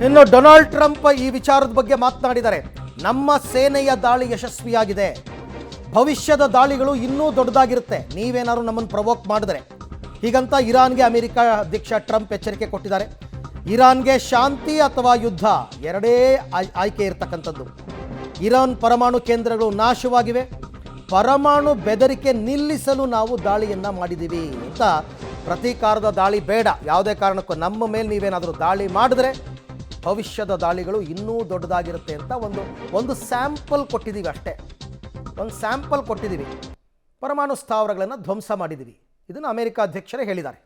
ಇನ್ನು Donald Trump ಈ ವಿಚಾರದ ಬಗ್ಗೆ ಮಾತನಾಡಿದ್ದಾರೆ. ನಮ್ಮ ಸೇನೆಯ ದಾಳಿ ಯಶಸ್ವಿಯಾಗಿದೆ, ಭವಿಷ್ಯದ ದಾಳಿಗಳು ಇನ್ನೂ ದೊಡ್ಡದಾಗಿರುತ್ತೆ ನೀವೇನಾದ್ರು ನಮ್ಮನ್ನು ಪ್ರವೋಕ್ ಮಾಡಿದ್ರೆ. ಹೀಗಂತ ಇರಾನ್ಗೆ ಅಮೆರಿಕ ಅಧ್ಯಕ್ಷ ಟ್ರಂಪ್ ಎಚ್ಚರಿಕೆ ಕೊಟ್ಟಿದ್ದಾರೆ. ಇರಾನ್ಗೆ ಶಾಂತಿ ಅಥವಾ ಯುದ್ಧ ಎರಡೇ ಆಯ್ಕೆ ಇರತಕ್ಕಂಥದ್ದು. ಇರಾನ್ ಪರಮಾಣು ಕೇಂದ್ರಗಳು ನಾಶವಾಗಿವೆ, ಪರಮಾಣು ಬೆದರಿಕೆ ನಿಲ್ಲಿಸಲು ನಾವು ದಾಳಿಯನ್ನು ಮಾಡಿದ್ದೀವಿ ಅಂತ. ಪ್ರತೀಕಾರದ ದಾಳಿ ಬೇಡ, ಯಾವುದೇ ಕಾರಣಕ್ಕೂ ನಮ್ಮ ಮೇಲೆ ನೀವೇನಾದರೂ ದಾಳಿ ಮಾಡಿದ್ರೆ ಭವಿಷ್ಯದ ದಾಳಿಗಳು ಇನ್ನೂ ದೊಡ್ಡದಾಗಿರುತ್ತೆ ಅಂತ ಒಂದು ಸ್ಯಾಂಪಲ್ ಕೊಟ್ಟಿದ್ದೀವಿ ಅಷ್ಟೇ. ಒಂದು ಸ್ಯಾಂಪಲ್ ಕೊಟ್ಟಿದ್ದೀವಿ, ಪರಮಾಣು ಸ್ಥಾವರಗಳನ್ನು ಧ್ವಂಸ ಮಾಡಿದ್ದೀವಿ. ಇದನ್ನು ಅಮೆರಿಕ ಅಧ್ಯಕ್ಷರೇ ಹೇಳಿದ್ದಾರೆ.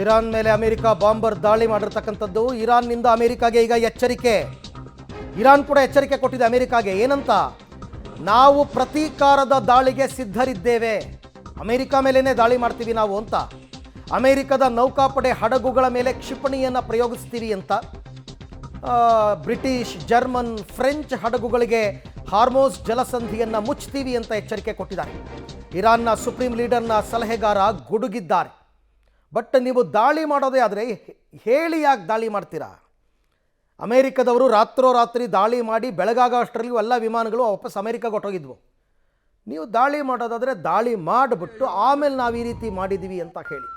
ಇರಾನ್ ಮೇಲೆ ಅಮೆರಿಕ ಬಾಂಬರ್ ದಾಳಿ ಮಾಡಿರ್ತಕ್ಕಂಥದ್ದು. ಇರಾನ್ನಿಂದ ಅಮೆರಿಕಾಗೆ ಈಗ ಎಚ್ಚರಿಕೆ. ಇರಾನ್ ಕೂಡ ಎಚ್ಚರಿಕೆ ಕೊಟ್ಟಿದೆ ಅಮೆರಿಕಾಗೆ. ಏನಂತ? ನಾವು ಪ್ರತೀಕಾರದ ದಾಳಿಗೆ ಸಿದ್ಧರಿದ್ದೇವೆ, ಅಮೆರಿಕ ಮೇಲೇ ದಾಳಿ ಮಾಡ್ತೀವಿ ನಾವು ಅಂತ. ಅಮೆರಿಕದ ನೌಕಾಪಡೆ ಹಡಗುಗಳ ಮೇಲೆ ಕ್ಷಿಪಣಿಯನ್ನು ಪ್ರಯೋಗಿಸ್ತೀವಿ ಅಂತ. ಬ್ರಿಟಿಷ್, ಜರ್ಮನ್, ಫ್ರೆಂಚ್ ಹಡಗುಗಳಿಗೆ ಹಾರ್ಮೋಸ್ ಜಲಸಂಧಿಯನ್ನು ಮುಚ್ತೀವಿ ಅಂತ ಎಚ್ಚರಿಕೆ ಕೊಟ್ಟಿದ್ದಾರೆ. ಇರಾನ್ನ ಸುಪ್ರೀಂ ಲೀಡರ್ನ ಸಲಹೆಗಾರ ಗುಡುಗಿದ್ದಾರೆ. ಬಟ್ ನೀವು ದಾಳಿ ಮಾಡೋದೇ ಆದರೆ ಹೇಳಿ ಯಾಕೆ ದಾಳಿ ಮಾಡ್ತೀರಾ? ಅಮೇರಿಕದವರು ರಾತ್ರೋರಾತ್ರಿ ದಾಳಿ ಮಾಡಿ ಬೆಳಗಾಗ ಅಷ್ಟರಲ್ಲಿ ಎಲ್ಲ ವಿಮಾನಗಳು ವಾಪಸ್ ಅಮೇರಿಕಾಗೆ ಹೊಟ್ಟೋಗಿದ್ವು. ನೀವು ದಾಳಿ ಮಾಡೋದಾದರೆ ದಾಳಿ ಮಾಡಿಬಿಟ್ಟು ಆಮೇಲೆ ನಾವು ಈ ರೀತಿ ಮಾಡಿದ್ದೀವಿ ಅಂತ ಹೇಳಿ.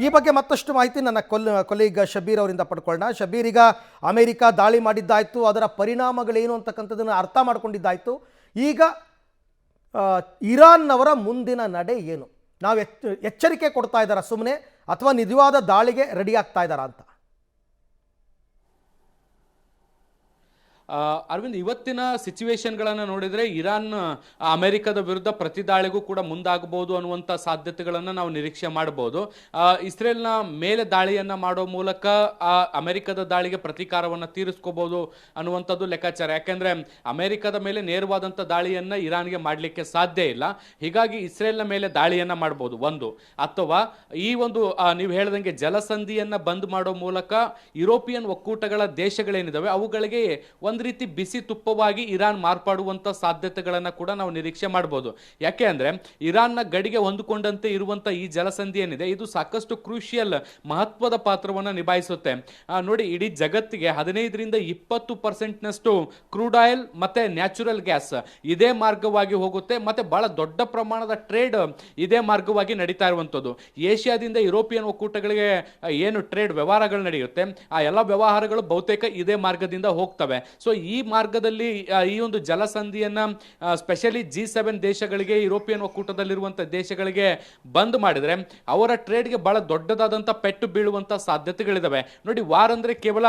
ಈ ಬಗ್ಗೆ ಮತ್ತಷ್ಟು ಮಾಹಿತಿ ನನ್ನ ಕೊಲೀಗ್ ಶಬೀರ್ ಅವರಿಂದ ಪಡ್ಕೊಳ್ಳೋಣ. ಶಬೀರ್, ಈಗ ಅಮೇರಿಕ ದಾಳಿ ಮಾಡಿದ್ದಾಯಿತು, ಅದರ ಪರಿಣಾಮಗಳೇನು ಅಂತಕ್ಕಂಥದ್ದನ್ನು ಅರ್ಥ ಮಾಡ್ಕೊಂಡಿದ್ದಾಯಿತು. ಈಗ ಇರಾನ್ನವರ ಮುಂದಿನ ನಡೆ ಏನು? ನಾವು ಎಚ್ಚರಿಕೆ ಕೊಡ್ತಾ ಇದ್ದಾರಾ ಸುಮ್ಮನೆ, ಅಥವಾ ನಿಜವಾದ ದಾಳಿಗೆ ರೆಡಿ ಆಗ್ತಾ ಇದ್ದಾರಾ ಅಂತ? ಅರವಿಂದ್, ಇವತ್ತಿನ ಸಿಚುವೇಶನ್ಗಳನ್ನು ನೋಡಿದರೆ ಇರಾನ್ ಅಮೆರಿಕದ ವಿರುದ್ಧ ಪ್ರತಿ ದಾಳಿಗೂ ಕೂಡ ಮುಂದಾಗಬಹುದು ಅನ್ನುವಂಥ ಸಾಧ್ಯತೆಗಳನ್ನು ನಾವು ನಿರೀಕ್ಷೆ ಮಾಡಬಹುದು. ಇಸ್ರೇಲ್ನ ಮೇಲೆ ದಾಳಿಯನ್ನು ಮಾಡೋ ಮೂಲಕ ಅಮೆರಿಕದ ದಾಳಿಗೆ ಪ್ರತೀಕಾರವನ್ನು ತೀರಿಸ್ಕೋಬಹುದು ಅನ್ನುವಂಥದ್ದು ಲೆಕ್ಕಾಚಾರ. ಯಾಕೆಂದರೆ ಅಮೆರಿಕದ ಮೇಲೆ ನೇರವಾದಂಥ ದಾಳಿಯನ್ನು ಇರಾನ್ಗೆ ಮಾಡಲಿಕ್ಕೆ ಸಾಧ್ಯ ಇಲ್ಲ. ಹೀಗಾಗಿ ಇಸ್ರೇಲ್ನ ಮೇಲೆ ದಾಳಿಯನ್ನು ಮಾಡ್ಬೋದು ಒಂದು, ಅಥವಾ ಈ ಒಂದು ನೀವು ಹೇಳ್ದಂಗೆ ಜಲಸಂಧಿಯನ್ನು ಬಂದ್ ಮಾಡೋ ಮೂಲಕ ಯುರೋಪಿಯನ್ ಒಕ್ಕೂಟಗಳ ದೇಶಗಳೇನಿದ್ದಾವೆ ಅವುಗಳಿಗೆ ಒಂದು ರೀತಿ ಬಿಸಿ ತುಪ್ಪವಾಗಿ ಇರಾನ್ ಮಾರ್ಪಾಡುವಂತ ಸಾಧ್ಯತೆಗಳನ್ನು ಕೂಡ ನಾವು ನಿರೀಕ್ಷೆ ಮಾಡಬಹುದು. ಯಾಕೆ ಅಂದ್ರೆ ಇರಾನ್ನ ಗಡಿಗೆ ಹೊಂದಿಕೊಂಡಂತೆ ಇರುವಂತ ಈ ಜಲಸಂಧಿ ಏನಿದೆ ಇದು ಸಾಕಷ್ಟು ಕ್ರೂಷಿಯಲ್ ಮಹತ್ವದ ಪಾತ್ರವನ್ನು ನಿಭಾಯಿಸುತ್ತೆ. ನೋಡಿ, ಇಡೀ ಜಗತ್ತಿಗೆ 15-20% ಕ್ರೂಡ್ ಆಯಿಲ್ ಮತ್ತೆ ನ್ಯಾಚುರಲ್ ಗ್ಯಾಸ್ ಇದೇ ಮಾರ್ಗವಾಗಿ ಹೋಗುತ್ತೆ. ಮತ್ತೆ ಬಹಳ ದೊಡ್ಡ ಪ್ರಮಾಣದ ಟ್ರೇಡ್ ಇದೇ ಮಾರ್ಗವಾಗಿ ನಡೀತಾ ಇರುವಂತದ್ದು. ಏಷ್ಯಾದಿಂದ ಯುರೋಪಿಯನ್ ಒಕ್ಕೂಟಗಳಿಗೆ ಏನು ಟ್ರೇಡ್ ವ್ಯವಹಾರಗಳು ನಡೆಯುತ್ತೆ ಆ ಎಲ್ಲ ವ್ಯವಹಾರಗಳು ಬಹುತೇಕ ಇದೇ ಮಾರ್ಗದಿಂದ ಹೋಗ್ತವೆ. ಸೊ ಈ ಮಾರ್ಗದಲ್ಲಿ ಈ ಒಂದು ಜಲಸಂಧಿಯನ್ನ ಸ್ಪೆಷಲಿ G7 ದೇಶಗಳಿಗೆ, ಯುರೋಪಿಯನ್ ಒಕ್ಕೂಟದಲ್ಲಿರುವಂತಹ ದೇಶಗಳಿಗೆ ಬಂದ್ ಮಾಡಿದ್ರೆ ಅವರ ಟ್ರೇಡ್ಗೆ ಬಹಳ ದೊಡ್ಡದಾದಂಥ ಪೆಟ್ಟು ಬೀಳುವಂತ ಸಾಧ್ಯತೆಗಳಿದಾವೆ. ನೋಡಿ, ವಾರ್ ಅಂದ್ರೆ ಕೇವಲ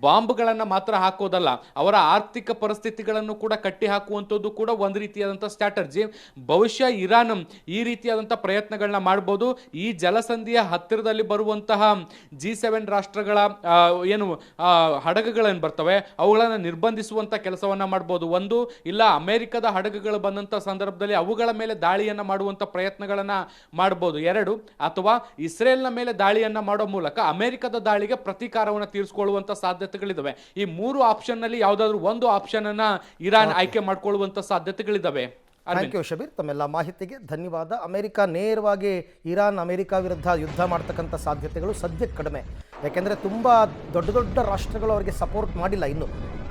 ಬಾಂಬ್ಗಳನ್ನ ಮಾತ್ರ ಹಾಕೋದಲ್ಲ, ಅವರ ಆರ್ಥಿಕ ಪರಿಸ್ಥಿತಿಗಳನ್ನು ಕೂಡ ಕಟ್ಟಿ ಹಾಕುವಂಥದ್ದು ಕೂಡ ಒಂದು ರೀತಿಯಾದಂಥ ಸ್ಟ್ರಾಟರ್ಜಿ. ಬಹುಶಃ ಇರಾನ್ ಈ ರೀತಿಯಾದಂಥ ಪ್ರಯತ್ನಗಳನ್ನ ಮಾಡಬಹುದು. ಈ ಜಲಸಂಧಿಯ ಹತ್ತಿರದಲ್ಲಿ ಬರುವಂತಹ G7 ರಾಷ್ಟ್ರಗಳ ಏನು ಹಡಗುಗಳೇನು ಬರ್ತವೆ ಅವುಗಳನ್ನು ನಿರ್ಬಂಧಿಸುವಂತ ಕೆಲಸವನ್ನ ಮಾಡಬಹುದು. ಒಂದು, ಇಲ್ಲ ಅಮೆರಿಕದ ಹಡಗುಗಳು ಬಂದಂತ ಸಂದರ್ಭದಲ್ಲಿ ಅವುಗಳ ಮೇಲೆ ದಾಳಿಯನ್ನ ಮಾಡುವಂತ ಪ್ರಯತ್ನಗಳನ್ನ ಮಾಡಬಹುದು. ಎರಡು, ಅಥವಾ ಇಸ್ರೇಲ್ನ ಮೇಲೆ ದಾಳಿಯನ್ನ ಮಾಡೋ ಮೂಲಕ ಅಮೆರಿಕದ ದಾಳಿಗೆ ಪ್ರತೀಕಾರವನ್ನು ತೀರಿಸಿಕೊಳ್ಳುವಂತ ಸಾಧ್ಯತೆಗಳಿದಾವೆ. ಈ ಮೂರು ಆಪ್ಷನ್ ನಲ್ಲಿ ಯಾವುದಾದ್ರೂ ಒಂದು ಆಪ್ಷನ್ ಅನ್ನ ಇರಾನ್ ಆಯ್ಕೆ ಮಾಡಿಕೊಳ್ಳುವಂತ ಸಾಧ್ಯತೆಗಳಿದಾವೆ. ಥ್ಯಾಂಕ್ ಯು ಶಬೀರ್, ತಮ್ಮೆಲ್ಲ ಮಾಹಿತಿಗೆ ಧನ್ಯವಾದ. ಅಮೆರಿಕ ನೇರವಾಗಿ ಇರಾನ್ ಅಮೆರಿಕ ವಿರುದ್ಧ ಯುದ್ಧ ಮಾಡ್ತಕ್ಕಂಥ ಸಾಧ್ಯತೆಗಳು ಸದ್ಯಕ್ಕೆ ಕಡಿಮೆ. ಯಾಕೆಂದರೆ ತುಂಬ ದೊಡ್ಡ ದೊಡ್ಡ ರಾಷ್ಟ್ರಗಳು ಅವರಿಗೆ ಸಪೋರ್ಟ್ ಮಾಡಿಲ್ಲ ಇನ್ನು.